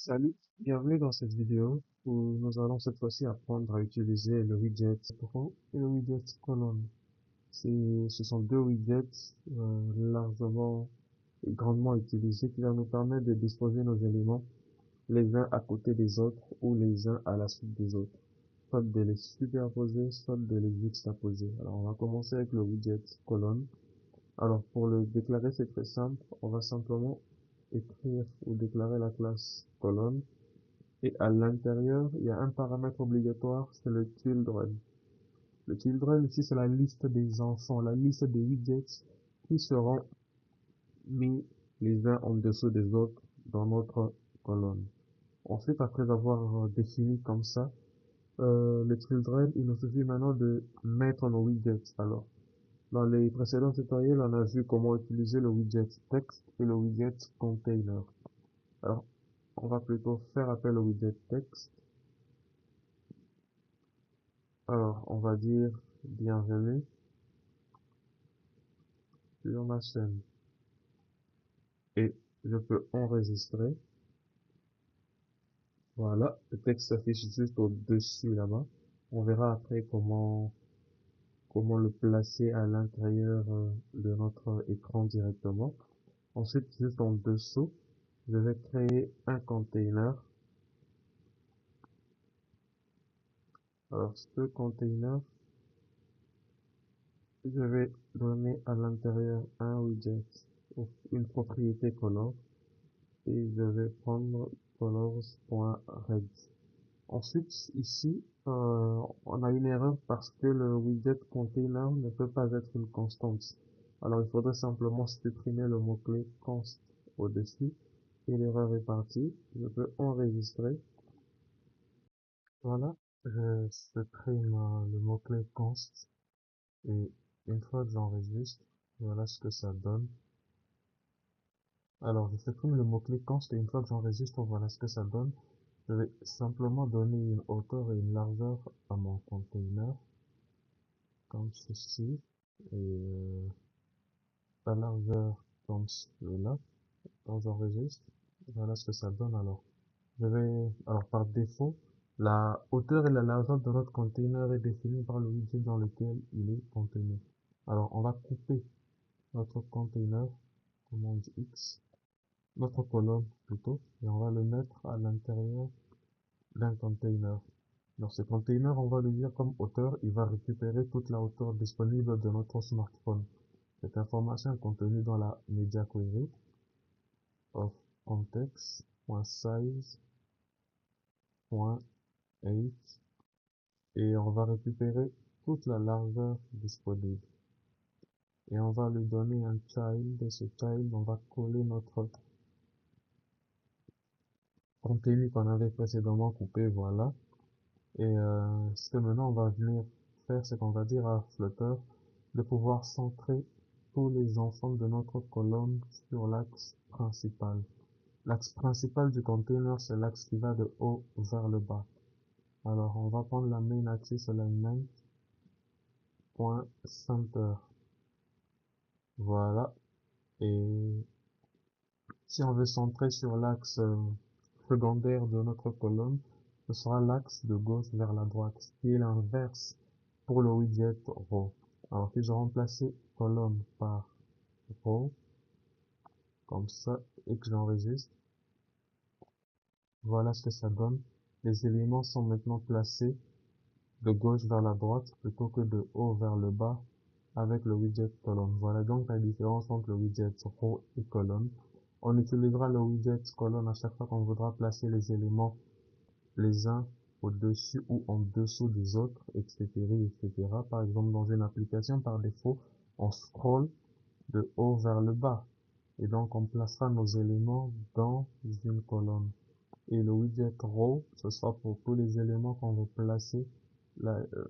Salut, bienvenue dans cette vidéo où nous allons cette fois-ci apprendre à utiliser le widget Pro et le widget Column. Ce sont deux widgets largement et grandement utilisés qui vont nous permettre de disposer nos éléments les uns à côté des autres ou les uns à la suite des autres, soit de les superposer, soit de les juxtaposer. Alors on va commencer avec le widget Column. Alors pour le déclarer, c'est très simple, on va simplement écrire ou déclarer la classe Column. Et à l'intérieur, il y a un paramètre obligatoire, c'est le children. Le children, ici, c'est la liste des enfants, la liste des widgets qui seront mis les uns en dessous des autres dans notre colonne. Ensuite, après avoir défini comme ça, le children, il nous suffit maintenant de mettre nos widgets. Alors, dans les précédents tutoriels, on a vu comment utiliser le widget text et le widget container. Alors, on va plutôt faire appel au widget text. Alors, on va dire bienvenue sur ma chaîne et je peux enregistrer. Voilà, le texte s'affiche juste au-dessus là-bas. On verra après comment le placer à l'intérieur de notre écran directement. Ensuite, juste en dessous, je vais créer un container. Alors, ce container, je vais donner à l'intérieur un widget, ou une propriété color, et je vais prendre colors.red. Ensuite, ici, on a une erreur parce que le widget container ne peut pas être une constante. Alors, il faudrait simplement supprimer le mot-clé const au-dessus et l'erreur est partie. Je peux enregistrer. Voilà, je supprime le mot-clé const et une fois que j'enregistre, voilà ce que ça donne. Alors, je supprime le mot-clé const et une fois que j'enregistre, voilà ce que ça donne. Je vais simplement donner une hauteur et une largeur à mon container, comme ceci, et la largeur comme cela. Quand j'enregistre, voilà ce que ça donne alors. Alors par défaut, la hauteur et la largeur de notre container est définie par le widget dans lequel il est contenu. Alors on va couper notre container, commande X, notre colonne plutôt, et on va le mettre à l'intérieur d'un container. Dans ce container, on va lui dire comme hauteur, il va récupérer toute la hauteur disponible de notre smartphone. Cette information est contenue dans la media query of context.size.8 et on va récupérer toute la largeur disponible. Et on va lui donner un child, et ce child, on va coller notre contenu qu'on avait précédemment coupé, voilà. Et ce que maintenant on va venir faire, c'est qu'on va dire à Flutter de pouvoir centrer tous les enfants de notre colonne sur l'axe principal. L'axe principal du container, c'est l'axe qui va de haut vers le bas. Alors, on va prendre la main axis alignment, point center. Voilà. Et si on veut centrer sur l'axe secondaire de notre colonne, ce sera l'axe de gauche vers la droite, qui est l'inverse pour le widget row. Alors, si je remplace colonne par row, comme ça, et que j'enregistre, voilà ce que ça donne. Les éléments sont maintenant placés de gauche vers la droite plutôt que de haut vers le bas avec le widget colonne. Voilà donc la différence entre le widget row et colonne. On utilisera le widget colonne à chaque fois qu'on voudra placer les éléments les uns au-dessus ou en dessous des autres, etc., etc. Par exemple, dans une application, par défaut, on scrolle de haut vers le bas. Et donc, on placera nos éléments dans une colonne. Et le widget row, ce sera pour tous les éléments qu'on veut placer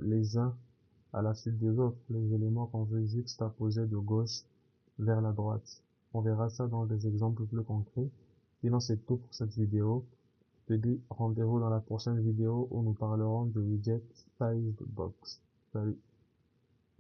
les uns à la suite des autres, les éléments qu'on veut juxtaposer de gauche vers la droite. On verra ça dans des exemples plus concrets. Sinon, c'est tout pour cette vidéo. Je te dis rendez-vous dans la prochaine vidéo où nous parlerons de widget size box. Salut!